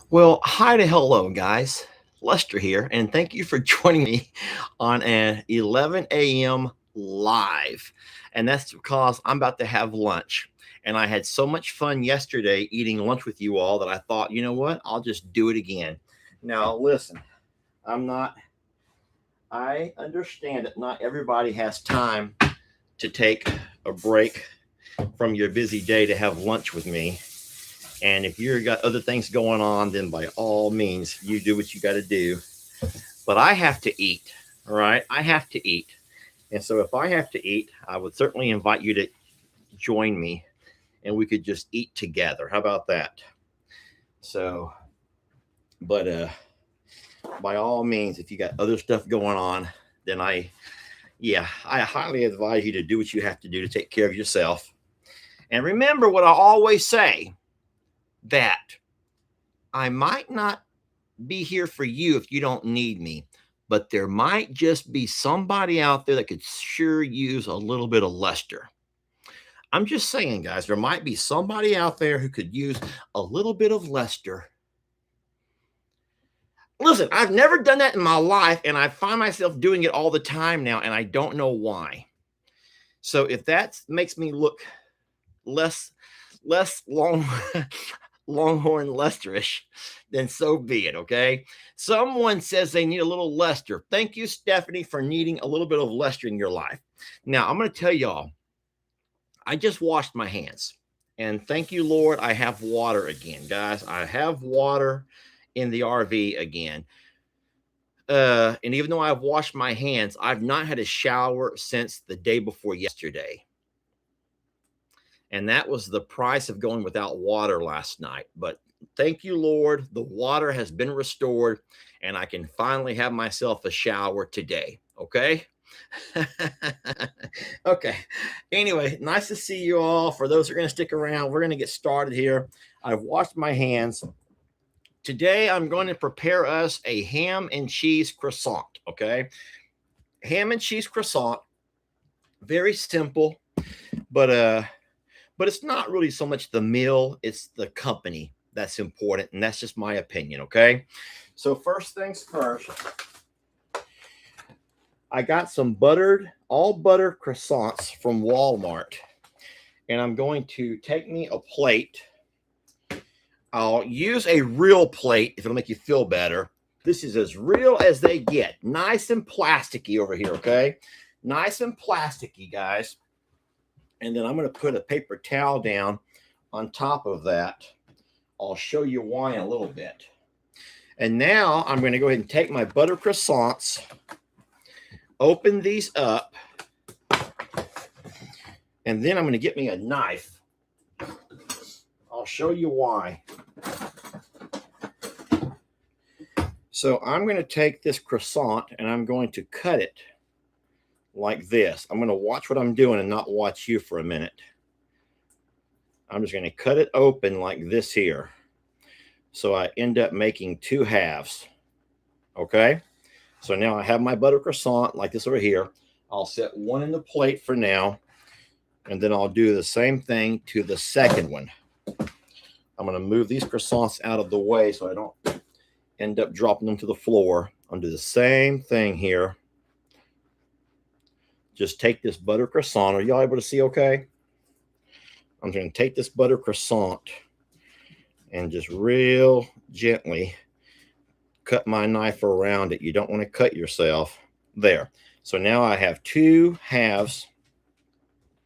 Well, hi to hello, guys. Lester here, and thank you for joining me on an 11 a.m. live. And that's because I'm about to have lunch. And I had so much fun yesterday eating lunch with you all that I thought, you know what? I'll just do it again. Now, listen, I'm not, I understand that not everybody has time to take a break from your busy day to have lunch with me. And if you've got other things going on, then by all means, you do what you got to do. But I have to eat. All right. I have to eat. And so if I have to eat, I would certainly invite you to join me and we could just eat together. How about that? So, but by all means, if you got other stuff going on, then I highly advise you to do what you have to do to take care of yourself. And remember what I always say, that I might not be here for you if you don't need me, but there might just be somebody out there that could sure use a little bit of luster. I'm just saying, guys, there might be somebody out there who could use a little bit of luster. Listen, I've never done that in my life, and I find myself doing it all the time now, and I don't know why. So if that makes me look less long longhorn lusterish, then so be it, okay? Someone says they need a little luster. Thank you, Stephanie, for needing a little bit of luster in your life. Now, I'm going to tell y'all, I just washed my hands. And thank you, Lord, I have water again, guys. I have water in the RV again. And even though I've washed my hands, I've not had a shower since the day before yesterday. And that was the price of going without water last night. But thank you, Lord, the water has been restored, and I can finally have myself a shower today. Okay. Okay. Anyway, nice to see you all. For those who are going to stick around, we're going to get started here. I've washed my hands. Today, I'm going to prepare us a ham and cheese croissant. Okay. Ham and cheese croissant. Very simple, but but it's not really so much the meal, it's the company that's important. And that's just my opinion. Okay. So, first things first, I got some all butter croissants from Walmart. And I'm going to take me a plate. I'll use a real plate if it'll make you feel better. This is as real as they get. Nice and plasticky over here. Okay. Nice and plasticky, guys. And then I'm going to put a paper towel down on top of that. I'll show you why in a little bit. And now I'm going to go ahead and take my butter croissants, open these up, and then I'm going to get me a knife. I'll show you why. So I'm going to take this croissant and I'm going to cut it like this. I'm going to watch what I'm doing and not watch you for a minute. I'm just going to cut it open like this here. So I end up making two halves. Okay. So now I have my butter croissant like this over here. I'll set one in the plate for now. And then I'll do the same thing to the second one. I'm going to move these croissants out of the way so I don't end up dropping them to the floor. I'll do the same thing here. Just take this butter croissant. Are y'all able to see okay? I'm going to take this butter croissant and just real gently cut my knife around it. You don't want to cut yourself. There. So now I have two halves.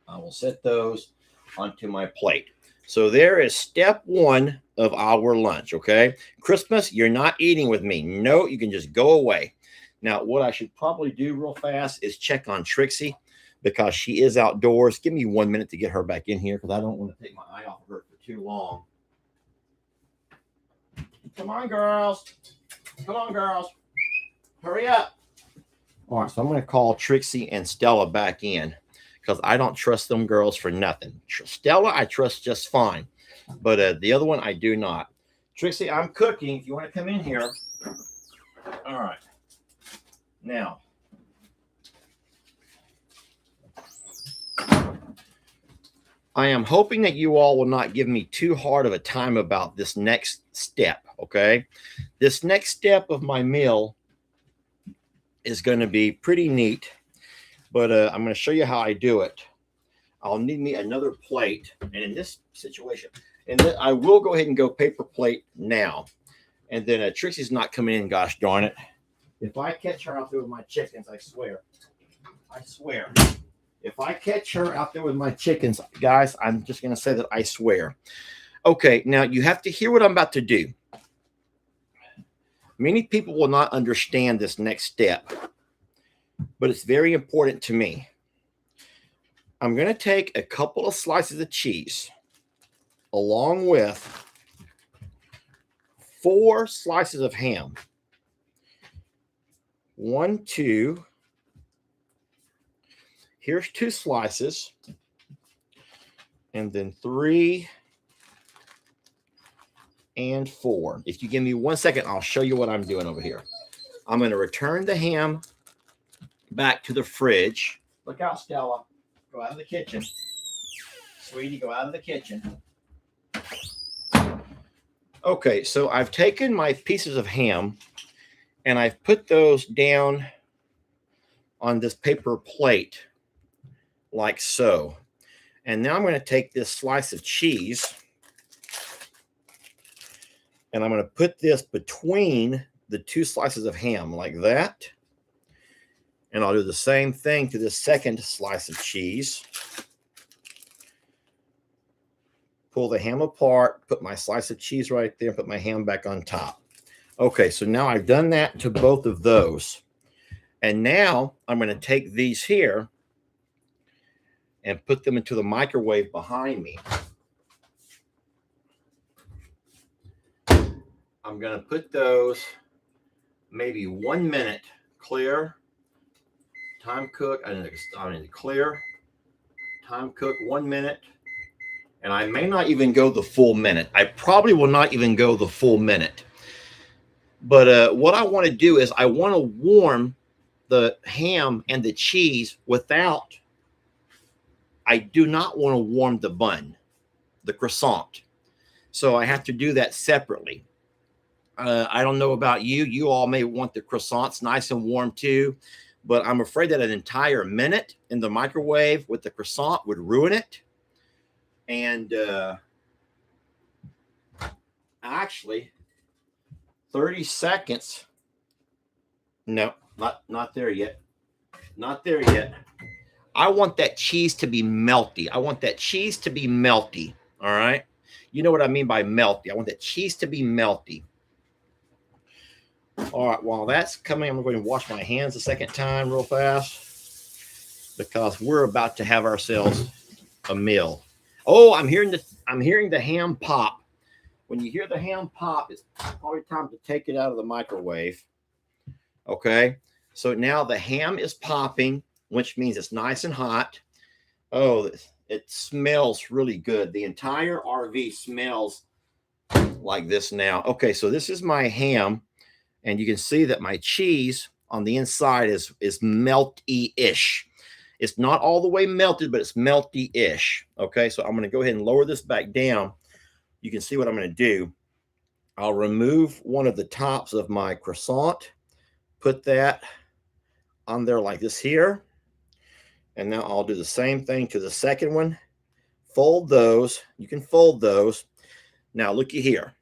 I will set those onto my plate. So there is step one of our lunch, okay? Christmas, you're not eating with me. No, you can just go away. Now, what I should probably do real fast is check on Trixie because she is outdoors. Give me 1 minute to get her back in here because I don't want to take my eye off of her for too long. Come on, girls. Come on, girls. Hurry up. All right, so I'm going to call Trixie and Stella back in because I don't trust them girls for nothing. Stella, I trust just fine. But the other one, I do not. Trixie, I'm cooking. If you want to come in here. All right. Now, I am hoping that you all will not give me too hard of a time about this next step, Okay. This next step of my meal is going to be pretty neat, but I'm going to show you how I do it. I'll need me another plate. And in this situation, and then I will go ahead and go paper plate now. And then Trixie's not coming in, gosh darn it. If I catch her out there with my chickens, I swear. If I catch her out there with my chickens, guys, I'm just going to say that I swear. Okay, now you have to hear what I'm about to do. Many people will not understand this next step, but it's very important to me. I'm going to take a couple of slices of cheese along with 4 slices of ham. 1, 2. Here's 2 slices. And then 3 and 4. If you give me 1 second, I'll show you what I'm doing over here. I'm going to return the ham back to the fridge. Look out, Stella. Go out of the kitchen. Sweetie, go out of the kitchen. Okay, so I've taken my pieces of ham and I've put those down on this paper plate like so. And now I'm going to take this slice of cheese and I'm going to put this between the 2 slices of ham like that. And I'll do the same thing to the second slice of cheese. Pull the ham apart, put my slice of cheese right there, put my ham back on top. Okay, so now I've done that to both of those. And now I'm going to take these here and put them into the microwave behind me. I'm going to put those maybe 1 minute clear. Time cook. I need to clear. Time cook 1 minute. And I may not even go the full minute. I probably will not even go the full minute. But what I want to do is I want to warm the ham and the cheese without, I do not want to warm the bun, the croissant. So I have to do that separately. I don't know about you. You all may want the croissants nice and warm too. But I'm afraid that an entire minute in the microwave with the croissant would ruin it. And actually, 30 seconds. No, not there yet. Not there yet. I want that cheese to be melty. I want that cheese to be melty. All right. You know what I mean by melty. I want that cheese to be melty. All right. While that's coming, I'm going to wash my hands a second time real fast because we're about to have ourselves a meal. Oh, I'm hearing the ham pop. When you hear the ham pop, it's probably time to take it out of the microwave. Okay. So now the ham is popping, which means it's nice and hot. Oh, it smells really good. The entire RV smells like this now. Okay, so this is my ham, and you can see that my cheese on the inside is melty-ish. It's not all the way melted, but it's melty-ish. Okay, so I'm going to go ahead and lower this back down. You can see what I'm going to do. I'll remove one of the tops of my croissant, put that on there like this here. And now I'll do the same thing to the second one. Fold those. You can fold those. Now, looky here.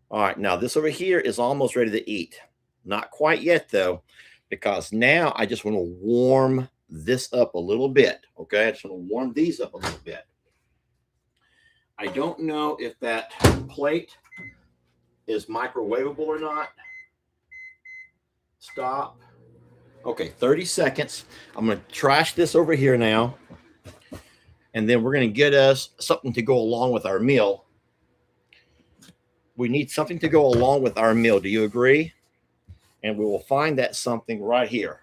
All right, now this over here is almost ready to eat. Not quite yet, though, because now I just want to warm this up a little bit. Okay, I just want to warm these up a little bit. I don't know if that plate is microwavable or not. Stop. Okay, 30 seconds. I'm going to trash this over here now. And then we're going to get us something to go along with our meal. We need something to go along with our meal. Do you agree? And we will find that something right here.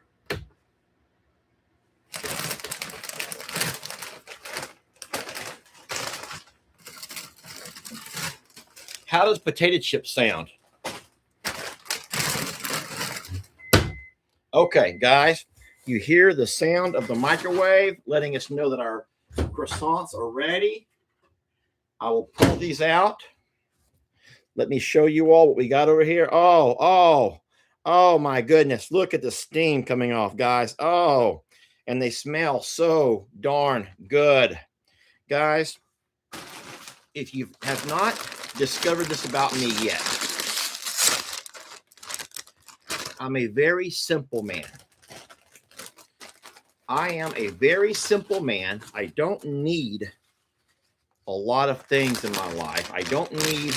How does potato chip sound? Okay, guys, you hear the sound of the microwave letting us know that our croissants are ready. I will pull these out. Let me show you all what we got over here. Oh my goodness. Look at the steam coming off, guys. Oh, and they smell so darn good. Guys, if you have not discovered this about me yet, I'm a very simple man. I am a very simple man. I don't need a lot of things in my life. I don't need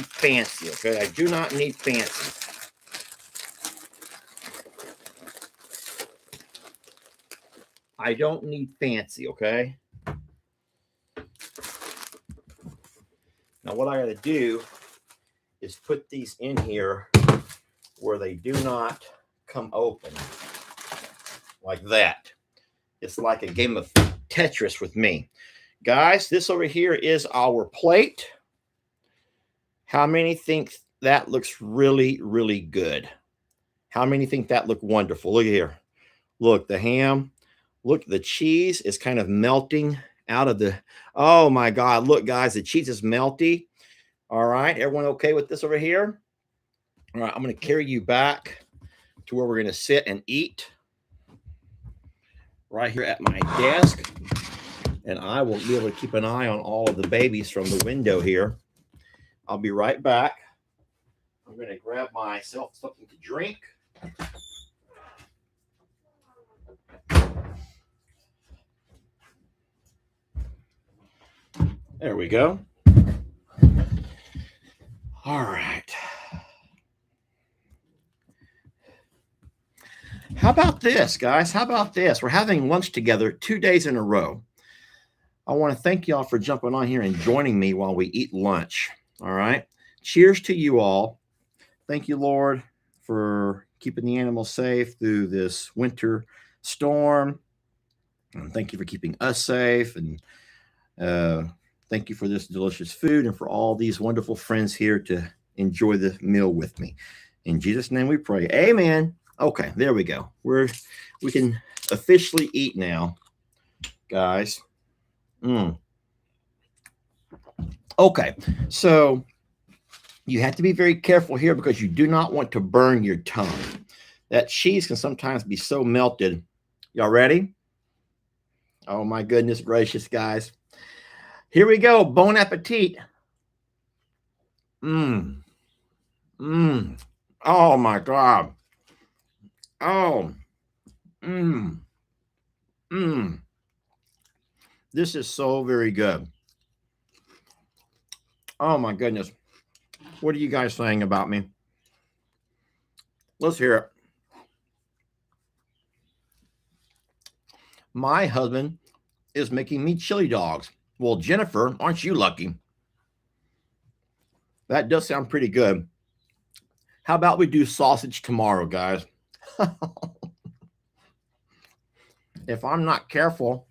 fancy, okay? I do not need fancy. I don't need fancy, okay? Now what I got to do is put these in here where they do not come open like that. It's like a game of Tetris with me. Guys, this over here is our plate. How many think that looks really, really good? How many think that look wonderful? Look here. Look, the ham. Look, the cheese is kind of melting out of the, oh my God. Look, guys, the cheese is melty. All right, everyone okay with this over here? All right, I'm going to carry you back to where we're going to sit and eat right here at my desk. And I will be able to keep an eye on all of the babies from the window here. I'll be right back. I'm going to grab myself something to drink. There we go. All right. How about this, guys? How about this? We're having lunch together 2 days in a row. I want to thank y'all for jumping on here and joining me while we eat lunch. All right. Cheers to you all. Thank you, Lord, for keeping the animals safe through this winter storm. And thank you for keeping us safe. And thank you for this delicious food and for all these wonderful friends here to enjoy the meal with me. In Jesus' name we pray. Amen. Okay, there we go. We can officially eat now, guys. Okay, so you have to be very careful here because you do not want to burn your tongue. That cheese can sometimes be so melted. Y'all ready? Oh my goodness gracious, guys. Here we go. Bon appetit. Oh my God. Oh. This is so very good. Oh my goodness. What are you guys saying about me? Let's hear it. My husband is making me chili dogs. Well, Jennifer, aren't you lucky? That does sound pretty good. How about we do sausage tomorrow, guys? If I'm not careful,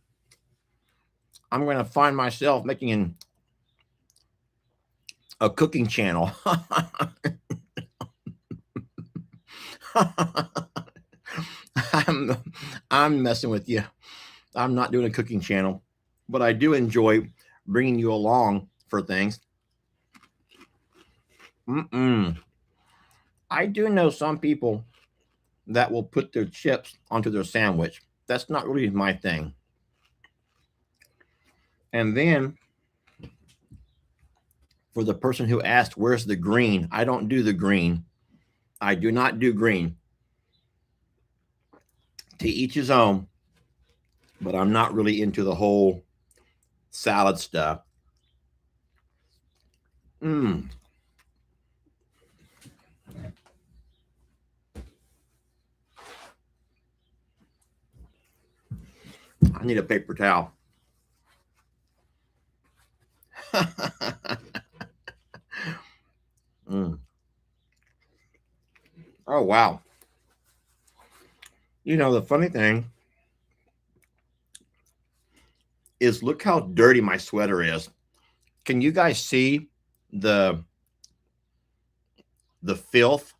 I'm going to find myself making a cooking channel. I'm messing with you. I'm not doing a cooking channel, but I do enjoy bringing you along for things. I do know some people that will put their chips onto their sandwich. That's not really my thing. And then for the person who asked, where's the green? I don't do the green. I do not do green. To each his own, but I'm not really into the whole salad stuff. I need a paper towel. Oh, wow. You know, the funny thing is look how dirty my sweater is. Can you guys see the filth?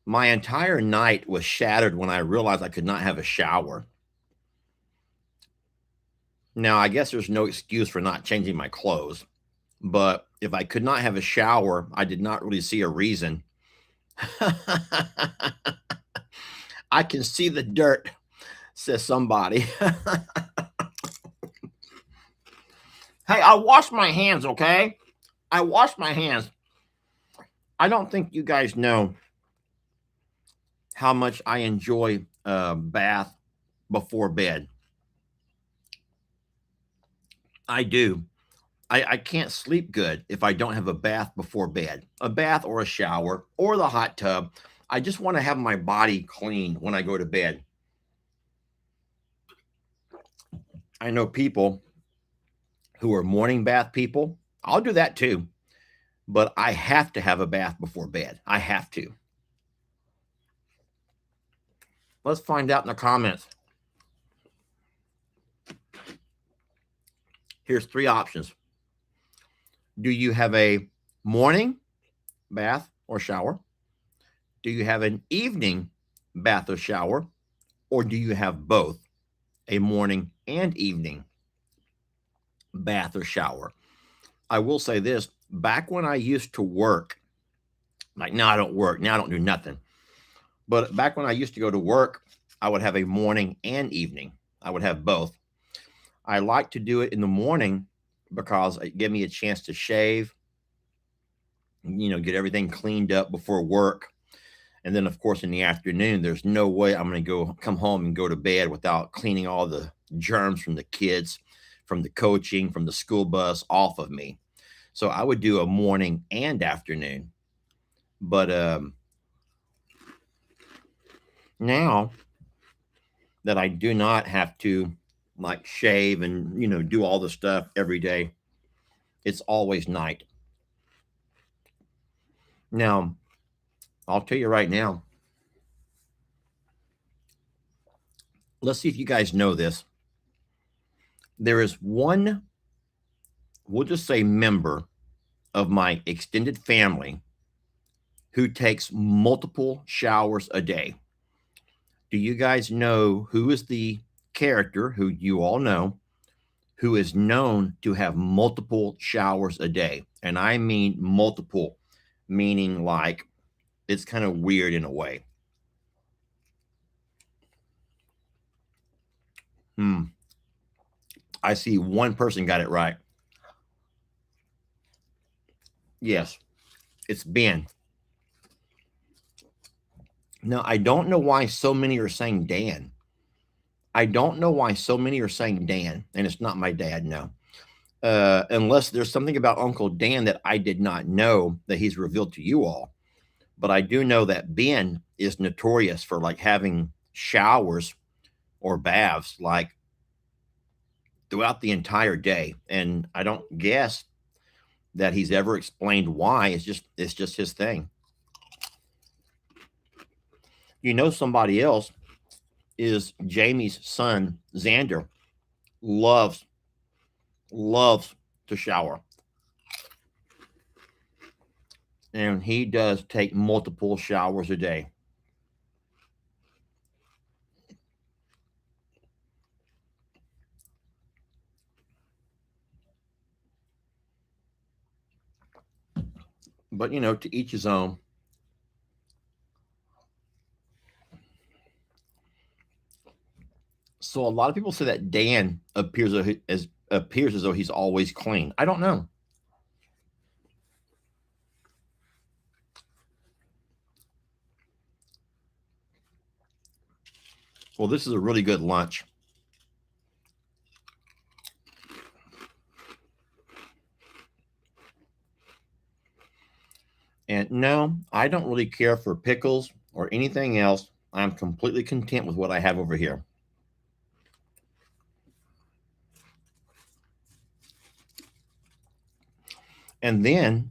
My entire night was shattered when I realized I could not have a shower. Now, I guess there's no excuse for not changing my clothes, but if I could not have a shower, I did not really see a reason. I can see the dirt, says somebody. Hey, I washed my hands, okay? I washed my hands. I don't think you guys know how much I enjoy a bath before bed. I do. I can't sleep good if I don't have a bath before bed, a bath or a shower or the hot tub. I just want to have my body clean when I go to bed. I know people who are morning bath people. I'll do that too, but I have to have a bath before bed. I have to. Let's find out in the comments. Here's three options. Do you have a morning bath or shower? Do you have an evening bath or shower? Or do you have both, a morning and evening bath or shower? I will say this, back when I used to work, like now I don't work, now I don't do nothing. But back when I used to go to work, I would have a morning and evening. I would have both. I like to do it in the morning because it gave me a chance to shave, get everything cleaned up before work. And then, of course, in the afternoon, there's no way I'm going to come home and go to bed without cleaning all the germs from the kids, from the coaching, from the school bus off of me. So I would do a morning and afternoon. But now that I do not have to like shave and, do all the stuff every day, it's always night. Now, I'll tell you right now, let's see if you guys know this. There is one, we'll just say member of my extended family who takes multiple showers a day. Do you guys know who is the character who you all know who is known to have multiple showers a day? And I mean multiple, meaning like it's kind of weird in a way. I see one person got it right. Yes, it's Ben. Now, I don't know why so many are saying Dan. I don't know why so many are saying Dan, and it's not my dad, no. Unless there's something about Uncle Dan that I did not know that he's revealed to you all. But I do know that Ben is notorious for like having showers or baths like throughout the entire day. And I don't guess that he's ever explained why. It's just his thing. Somebody else is Jamie's son, Xander, loves to shower. And he does take multiple showers a day. But, to each his own. So a lot of people say that Dan appears as though he's always clean. I don't know. Well, this is a really good lunch. And no, I don't really care for pickles or anything else. I'm completely content with what I have over here. And then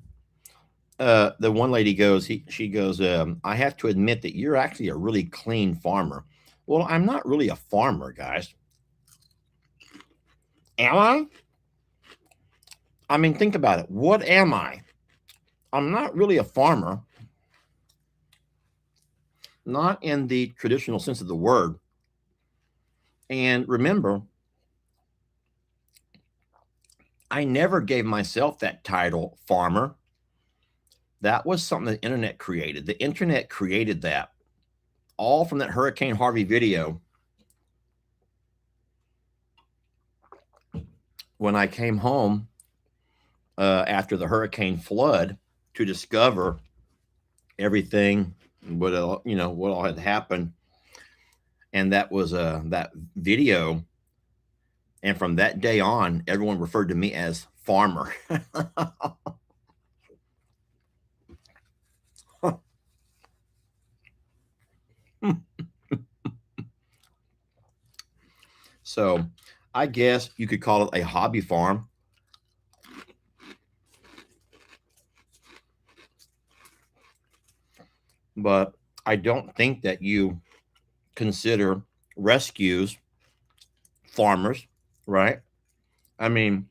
the one lady goes, she goes, I have to admit that you're actually a really clean farmer. Well, I'm not really a farmer, guys. Am I? I mean, think about it. What am I? I'm not really a farmer. Not in the traditional sense of the word. And remember, I never gave myself that title, farmer. That was something the internet created. The internet created that, all from that Hurricane Harvey video. When I came home after the hurricane flood to discover everything, what all had happened, and that was that video. And from that day on, everyone referred to me as farmer. So I guess you could call it a hobby farm. But I don't think that you consider rescues farmers, right? I mean,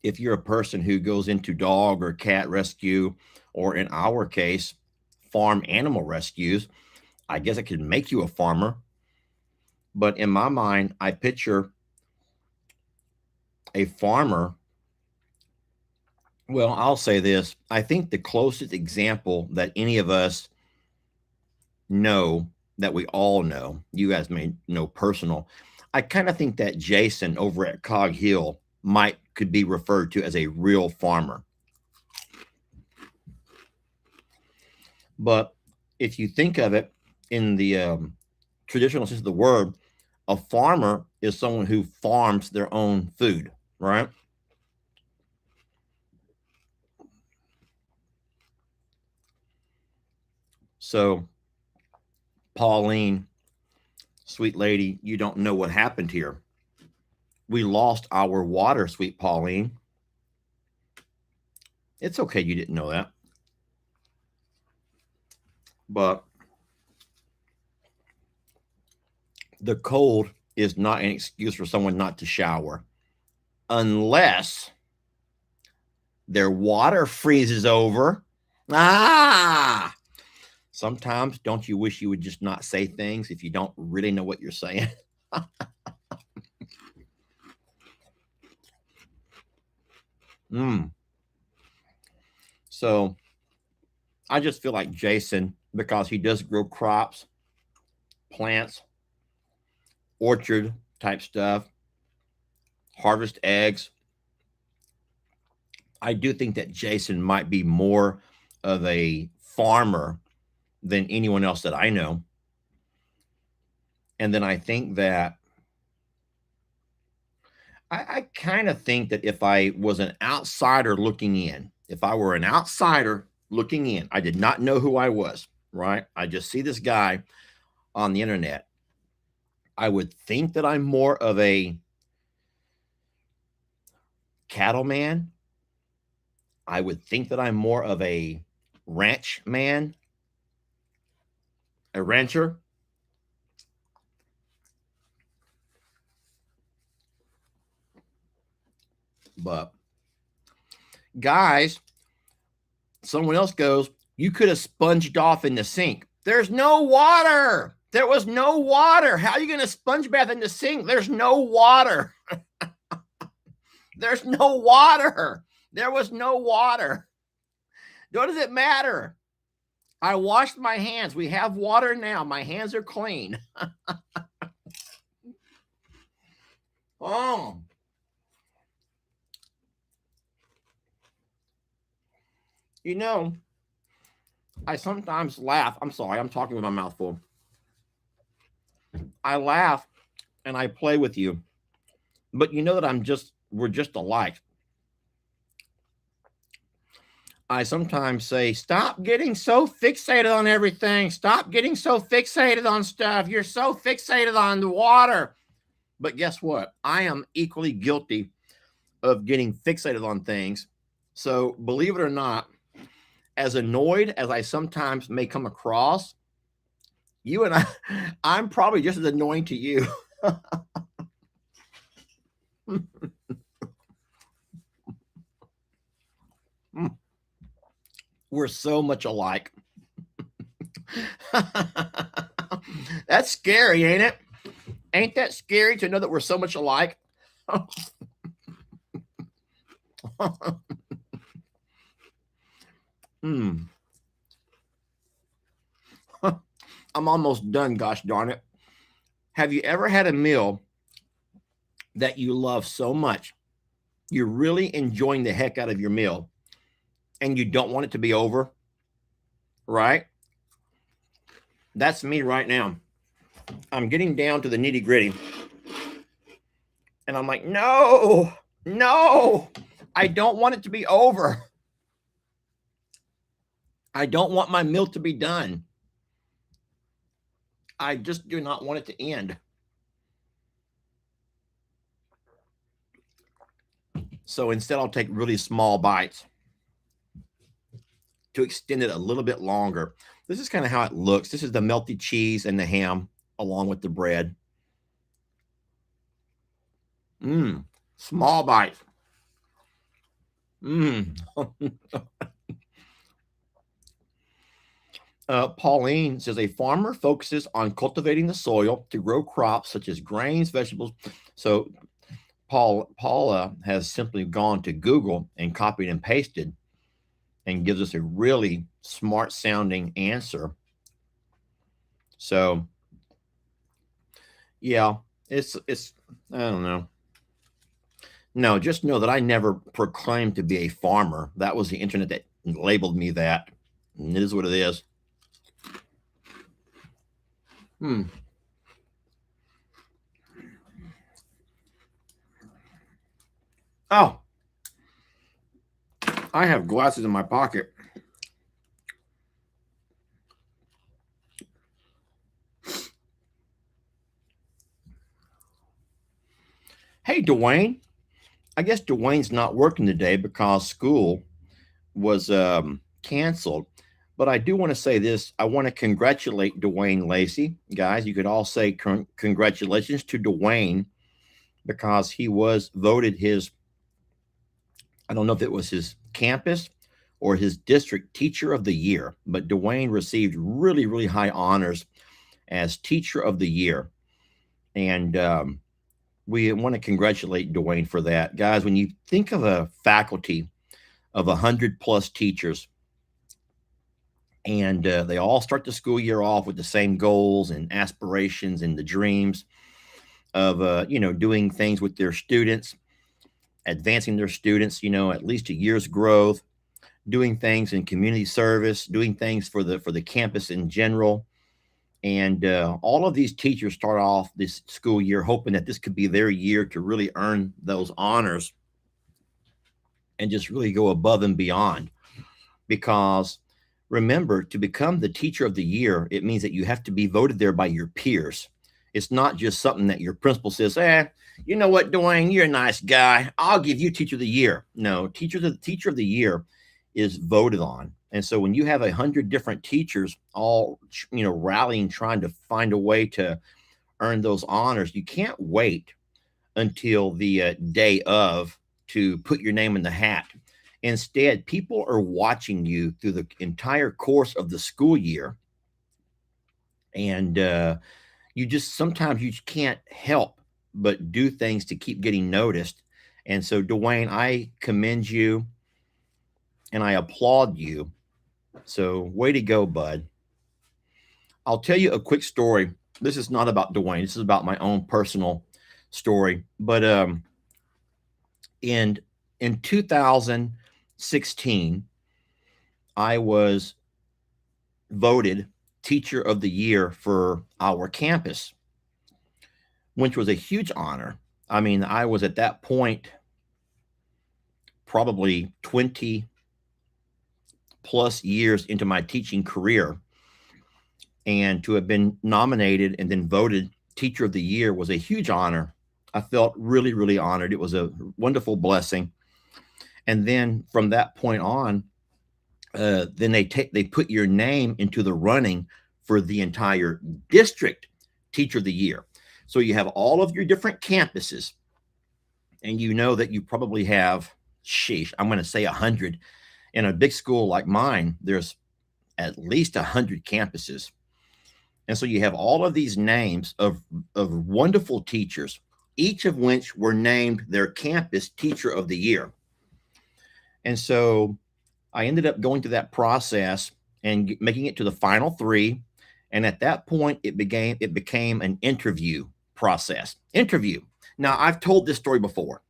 if you're a person who goes into dog or cat rescue, or in our case, farm animal rescues, I guess it could make you a farmer. But in my mind, I picture a farmer. Well, I'll say this. I think the closest example that any of us know, that we all know, you guys may know personal, I kind of think that Jason over at Cog Hill could be referred to as a real farmer. But if you think of it in the traditional sense of the word, a farmer is someone who farms their own food, right? So, Pauline, sweet lady, you don't know what happened here. We lost our water, sweet Pauline. It's okay you didn't know that. But the cold is not an excuse for someone not to shower, unless their water freezes over. Ah! Sometimes, don't you wish you would just not say things if you don't really know what you're saying? So I just feel like Jason, because he does grow crops, plants, orchard type stuff, harvest eggs. I do think that Jason might be more of a farmer than anyone else that I know. And then I think that I kind of think that if I was an outsider looking in, if I were an outsider looking in, I did not know who I was, right? I just see this guy on the internet. I would think that I'm more of a cattleman. I would think that I'm more of a ranch man, a rancher. But guys, someone else goes, you could have sponged off in the sink. There's no water. There was no water. How are you going to sponge bath in the sink? There's no water. There's no water. There was no water. What does it matter? I washed my hands. We have water now. My hands are clean. Oh. You know, I sometimes laugh. I'm sorry, I'm talking with my mouth full. I laugh and I play with you, but you know that we're just alike. I sometimes say, stop getting so fixated on everything. Stop getting so fixated on stuff. You're so fixated on the water. But guess what? I am equally guilty of getting fixated on things. So believe it or not, as annoyed as I sometimes may come across, you and I'm probably just as annoying to you. We're so much alike. That's scary, ain't it? Ain't that scary to know that we're so much alike? Mm. I'm almost done, gosh darn it. Have you ever had a meal that you love so much? You're really enjoying the heck out of your meal and you don't want it to be over, right? That's me right now. I'm getting down to the nitty gritty and I'm like, no, no, I don't want it to be over. I don't want my meal to be done. I just do not want it to end. So instead, I'll take really small bites to extend it a little bit longer. This is kind of how it looks. This is the melted cheese and the ham along with the bread. Mmm, small bites. Mmm. Pauline says a farmer focuses on cultivating the soil to grow crops such as grains, vegetables. So Paula has simply gone to Google and copied and pasted and gives us a really smart sounding answer. So yeah, it's I don't know. No, just know that I never proclaimed to be a farmer. That was the internet that labeled me that. And it is what it is. Hmm. Oh, I have glasses in my pocket. Hey, Dwayne. I guess Dwayne's not working today because school was canceled. But I do want to say this. I want to congratulate Dwayne Lacey. Guys, you could all say congratulations to Dwayne because he was voted his, I don't know if it was his campus or his district teacher of the year, but Dwayne received really, really high honors as teacher of the year. And we want to congratulate Dwayne for that. Guys, when you think of a faculty of 100 plus teachers, and they all start the school year off with the same goals and aspirations and the dreams of doing things with their students, advancing their students, at least a year's growth, doing things in community service, doing things for the campus in general. And all of these teachers start off this school year hoping that this could be their year to really earn those honors and just really go above and beyond. Because remember, to become the teacher of the year, it means that you have to be voted there by your peers. It's not just something that your principal says, you know what, Dwayne, you're a nice guy. I'll give you teacher of the year. No, teacher of the year is voted on. And so when you have 100 different teachers all, rallying, trying to find a way to earn those honors, you can't wait until the day of to put your name in the hat. Instead, people are watching you through the entire course of the school year. And you just sometimes you can't help but do things to keep getting noticed. And so, Dwayne, I commend you and I applaud you. So, way to go, bud. I'll tell you a quick story. This is not about Dwayne, this is about my own personal story. But in 2016, I was voted teacher of the year for our campus, which was a huge honor. I mean, I was at that point probably 20 plus years into my teaching career. And to have been nominated and then voted teacher of the year was a huge honor. I felt really, really honored. It was a wonderful blessing. And then from that point on, then they put your name into the running for the entire district teacher of the year. So you have all of your different campuses, and you know that you probably have, I'm going to say 100. In a big school like mine, there's at least 100 campuses. And so you have all of these names of wonderful teachers, each of which were named their campus teacher of the year. And so I ended up going through that process and making it to the final three. And at that point, it became an interview process. Interview. Now, I've told this story before,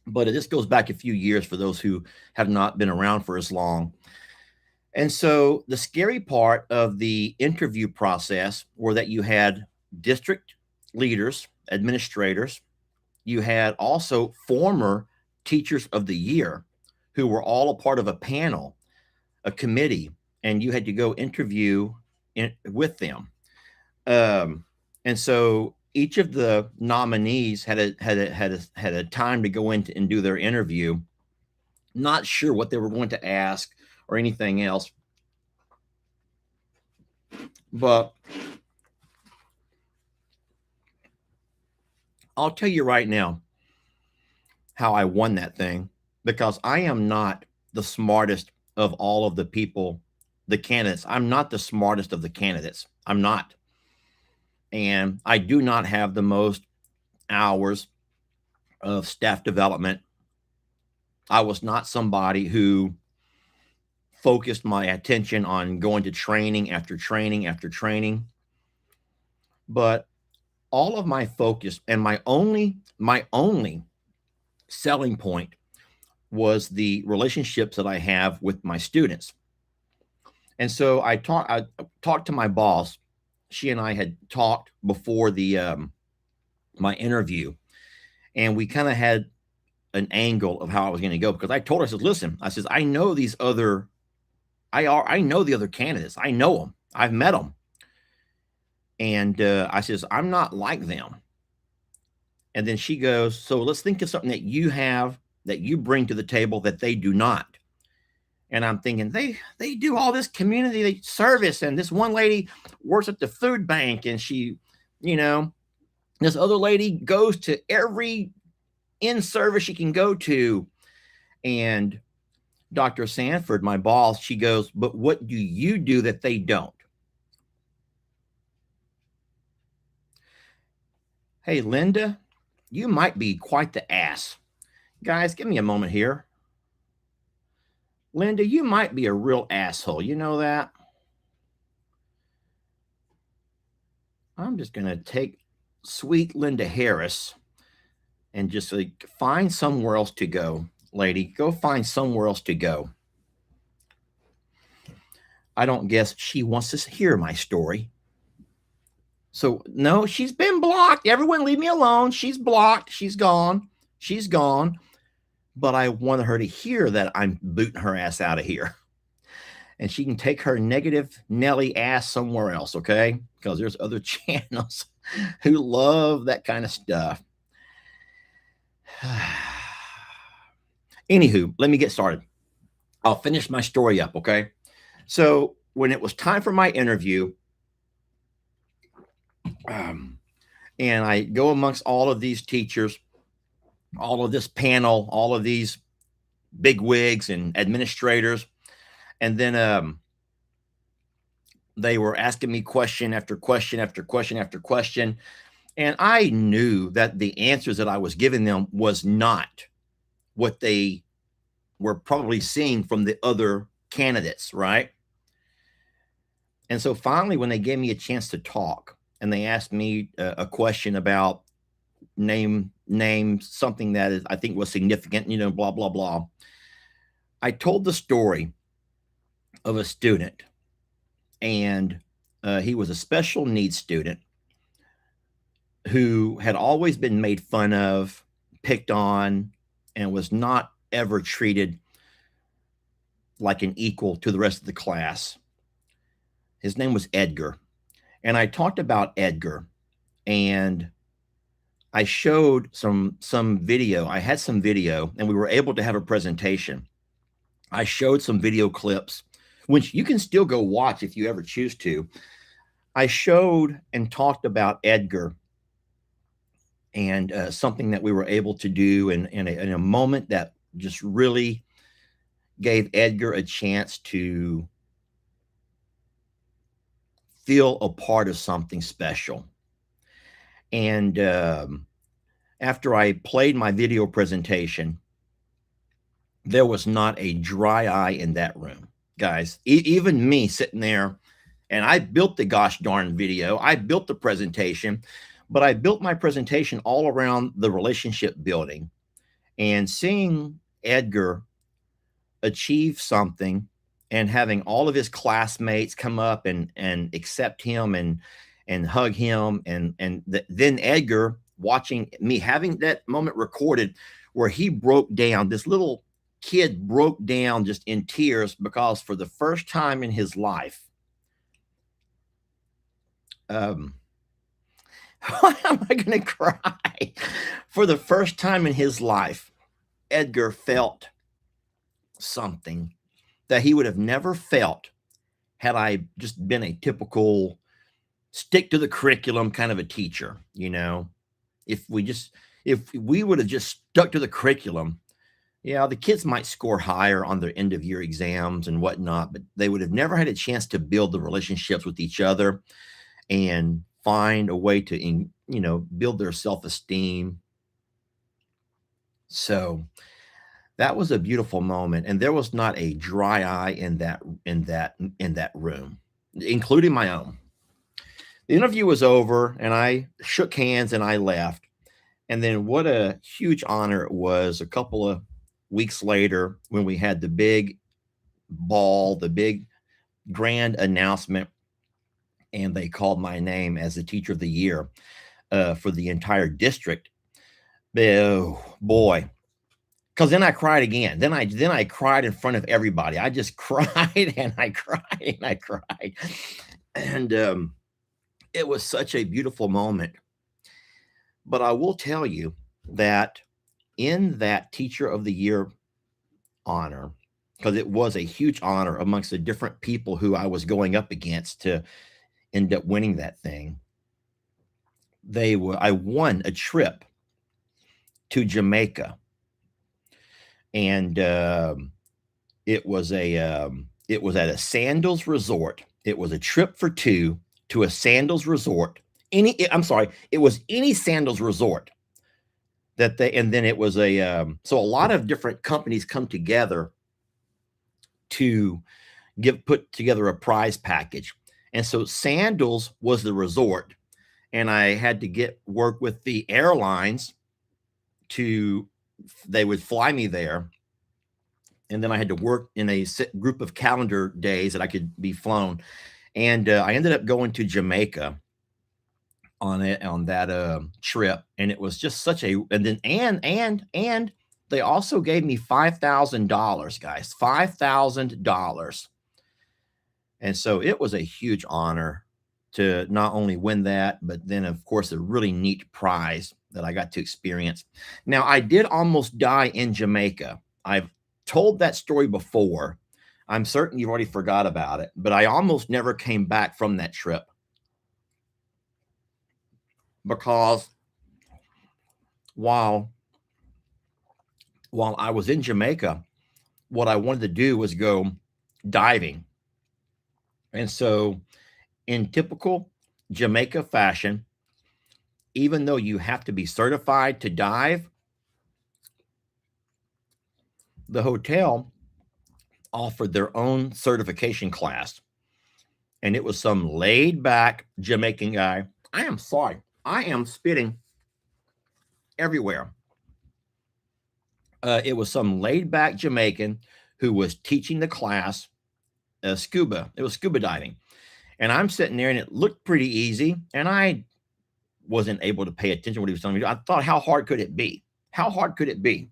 but this goes back a few years for those who have not been around for as long. And so the scary part of the interview process were that you had district leaders, administrators, you had also former teachers of the year who were all a part of a panel, a committee, and you had to go interview with them. And so each of the nominees had a time to go in and do their interview. Not sure what they were going to ask or anything else, but I'll tell you right now how I won that thing, because I am not the smartest of all of the people, the candidates. I'm not the smartest of the candidates. I'm not. And I do not have the most hours of staff development. I was not somebody who focused my attention on going to training after training after training. But all of my focus and my only selling point was the relationships that I have with my students. And so I talked to my boss. She and I had talked before the my interview, and we kind of had an angle of how I was going to go, because I told her, I said, listen, I says, I know these other, I know the other candidates. I know them. I've met them. And I says, I'm not like them. And then she goes, so let's think of something that you have that you bring to the table that they do not. And I'm thinking, they do all this community service, and this one lady works at the food bank, and she, you know, this other lady goes to every in service she can go to. And Dr. Sanford, my boss, she goes, but what do you do that they don't? Hey, Linda, you might be quite the ass. Guys, give me a moment here. Linda, you might be a real asshole. You know that? I'm just going to take sweet Linda Harris and just like find somewhere else to go. Lady, go find somewhere else to go. I don't guess she wants to hear my story. So, no, she's been blocked. Everyone leave me alone. She's blocked. She's gone. She's gone. But I want her to hear that I'm booting her ass out of here. And she can take her negative Nelly ass somewhere else, okay? Because there's other channels who love that kind of stuff. Anywho, let me get started. I'll finish my story up, okay? So when it was time for my interview, and I go amongst all of these teachers, all of this panel, all of these big wigs and administrators, and then they were asking me question after question after question after question. And I knew that the answers that I was giving them was not what they were probably seeing from the other candidates, right? And so finally, when they gave me a chance to talk and they asked me a question about name something that is, I think was significant, blah, blah, blah. I told the story of a student, and he was a special needs student who had always been made fun of, picked on, and was not ever treated like an equal to the rest of the class. His name was Edgar. And I talked about Edgar, and I showed some video. I had some video, and we were able to have a presentation. I showed some video clips, which you can still go watch if you ever choose to. I showed and talked about Edgar and something that we were able to do in a moment that just really gave Edgar a chance to feel a part of something special. And after I played my video presentation, There was not a dry eye in that room, guys. Even me sitting there, and I built the gosh darn video, I built the presentation, but I built my presentation all around the relationship building, and seeing Edgar achieve something and having all of his classmates come up and accept him and hug him, then Edgar watching me having that moment recorded where he broke down. This little kid broke down just in tears because for the first time in his life, um why am I going to cry? For the first time in his life, Edgar felt something that he would have never felt had I just been a typical stick to the curriculum kind of a teacher. If we would have just stuck to the curriculum, yeah, the kids might score higher on their end of year exams and whatnot, but they would have never had a chance to build the relationships with each other and find a way to build their self-esteem. So that was a beautiful moment, and there was not a dry eye in that room, including my own. The interview was over, and I shook hands and I left. And then what a huge honor it was a couple of weeks later when we had the big ball, the big grand announcement, and they called my name as the teacher of the year for the entire district. Oh boy. Because then I cried again. Then I cried in front of everybody. I just cried and I cried and I cried. And it was such a beautiful moment. But I will tell you that in that Teacher of the Year honor, because it was a huge honor amongst the different people who I was going up against to end up winning that thing, I won a trip to Jamaica. And it was at a sandals resort. It was a trip for two to a sandals resort. It was any sandals resort and then it was so a lot of different companies come together to put together a prize package. And so Sandals was the resort, and I had to work with the airlines they would fly me there. And then I had to work in a group of calendar days that I could be flown. And I ended up going to Jamaica on that trip. And it was just and they also gave me $5,000, guys, $5,000. And so it was a huge honor to not only win that, but then of course a really neat prize that I got to experience. Now, I did almost die in Jamaica. I've told that story before. I'm certain you've already forgot about it, but I almost never came back from that trip because while I was in Jamaica, what I wanted to do was go diving. And so in typical Jamaica fashion, even though you have to be certified to dive, the hotel offered their own certification class. And it was some laid back Jamaican guy. I am sorry. I am spitting everywhere. It was some laid back Jamaican who was teaching the class scuba. It was scuba diving. And I'm sitting there and it looked pretty easy. And I wasn't able to pay attention to what he was telling me. I thought, how hard could it be? How hard could it be?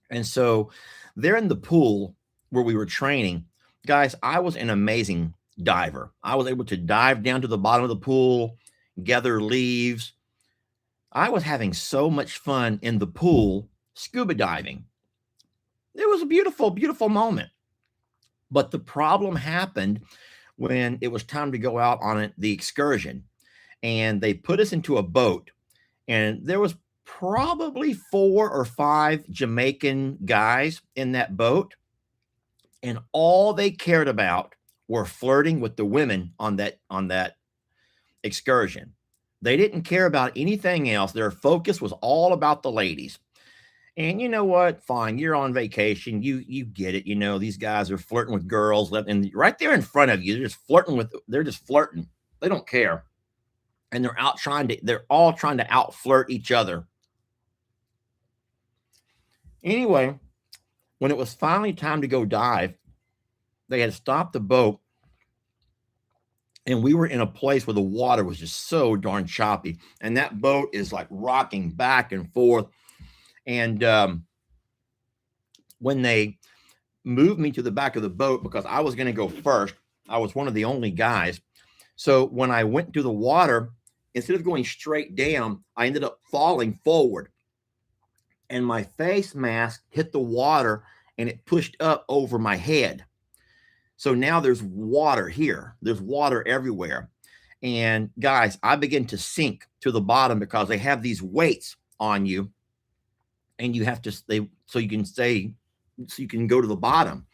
And so there in the pool where we were training, guys, I was an amazing diver. I was able to dive down to the bottom of the pool, gather leaves. I was having so much fun in the pool scuba diving. It was a beautiful, beautiful moment. But the problem happened when it was time to go out on the excursion. And they put us into a boat. And there was probably 4 or 5 Jamaican guys in that boat. And all they cared about were flirting with the women on that excursion. They didn't care about anything else. Their focus was all about the ladies. And you know what? Fine, you're on vacation. You get it. You know these guys are flirting with girls, and right there in front of you, they're just flirting. They don't care, and they're all trying to out flirt each other. Anyway, when it was finally time to go dive, they had stopped the boat, and we were in a place where the water was just so darn choppy, and that boat is like rocking back and forth. And when they moved me to the back of the boat because I was going to go first, I was one of the only guys. So when I went to the water, instead of going straight down, I ended up falling forward, and my face mask hit the water and it pushed up over my head. So now there's water here. There's water everywhere. And guys, I begin to sink to the bottom because they have these weights on you, and you have to stay so you can stay, so you can go to the bottom.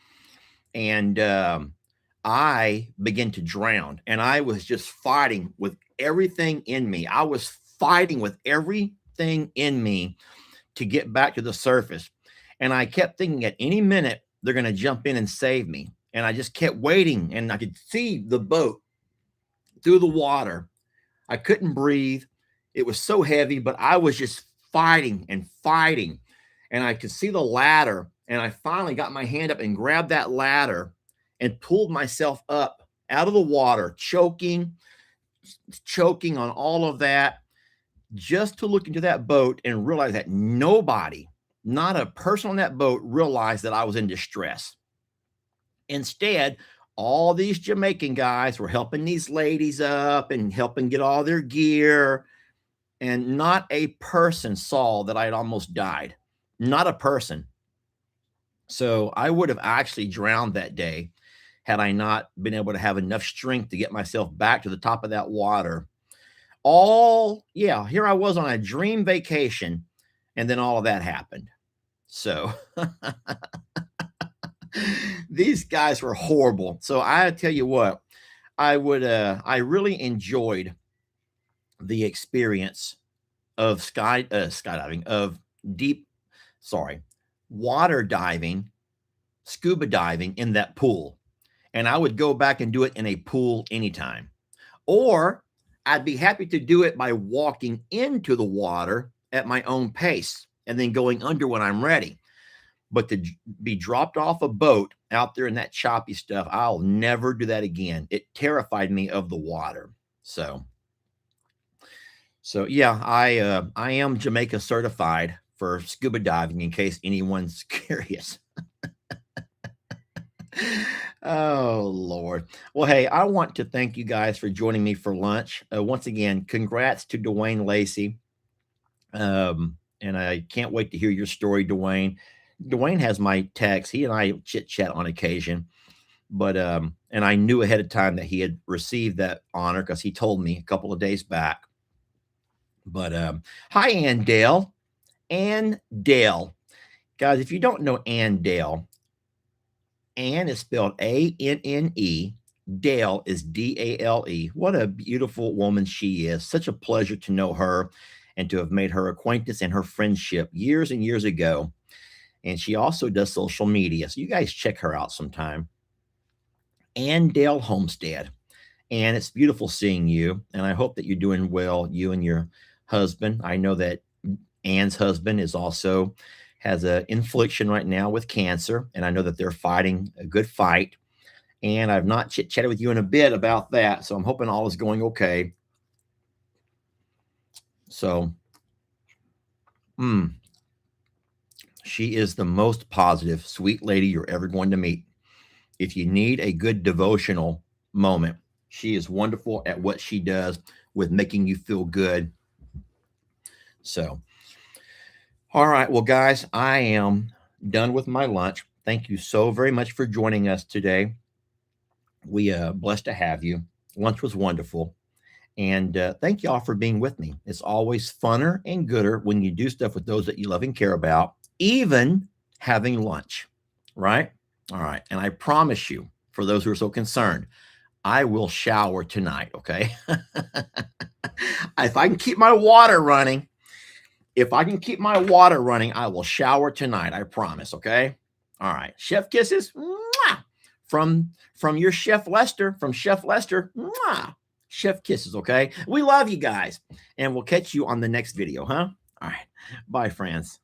And I began to drown, and I was just fighting with everything in me. I was fighting with everything in me to get back to the surface. And I kept thinking at any minute they're going to jump in and save me. And I just kept waiting, and I could see the boat through the water. I couldn't breathe. It was so heavy, but I was just fighting and fighting. And I could see the ladder, and I finally got my hand up and grabbed that ladder and pulled myself up out of the water, choking on all of that, just to look into that boat and realize that nobody, not a person on that boat, realized that I was in distress. Instead, all these Jamaican guys were helping these ladies up and helping get all their gear. And not a person saw that I had almost died. Not a person. So I would have actually drowned that day had I not been able to have enough strength to get myself back to the top of that water. Here I was on a dream vacation, and then all of that happened. So these guys were horrible. So I tell you what, I really enjoyed the experience of skydiving, of water diving, scuba diving in that pool. And I would go back and do it in a pool anytime. Or I'd be happy to do it by walking into the water at my own pace and then going under when I'm ready. But to be dropped off a boat out there in that choppy stuff, I'll never do that again. It terrified me of the water. So yeah, I am Jamaica certified for scuba diving, in case anyone's curious. Oh, Lord. Well, hey, I want to thank you guys for joining me for lunch. Once again, congrats to Dwayne Lacey. And I can't wait to hear your story, Dwayne. Dwayne has my text. He and I chit chat on occasion, but and I knew ahead of time that he had received that honor because he told me a couple of days back. But hi, Ann Dale. Ann Dale. Guys, if you don't know Ann Dale, Ann is spelled A-N-N-E. Dale is D-A-L-E. What a beautiful woman she is. Such a pleasure to know her and to have made her acquaintance and her friendship years and years ago. And she also does social media. So you guys check her out sometime. Ann Dale Homestead. And it's beautiful seeing you. And I hope that you're doing well, you and your husband. I know that Ann's husband has an infliction right now with cancer. And I know that they're fighting a good fight. And I've not chit-chatted with you in a bit about that. So I'm hoping all is going okay. So, she is the most positive, sweet lady you're ever going to meet. If you need a good devotional moment, she is wonderful at what she does with making you feel good. So, all right. Well, guys, I am done with my lunch. Thank you so very much for joining us today. We blessed to have you. Lunch was wonderful. And thank you all for being with me. It's always funner and gooder when you do stuff with those that you love and care about, even having lunch, right? All right. And I promise you, for those who are so concerned, I will shower tonight, okay? If I can keep my water running. If I can keep my water running, I will shower tonight. I promise. Okay. All right. Chef kisses. Mwah! From your Chef Lester. From Chef Lester. Mwah! Chef kisses. Okay. We love you guys. And we'll catch you on the next video, huh? All right. Bye, friends.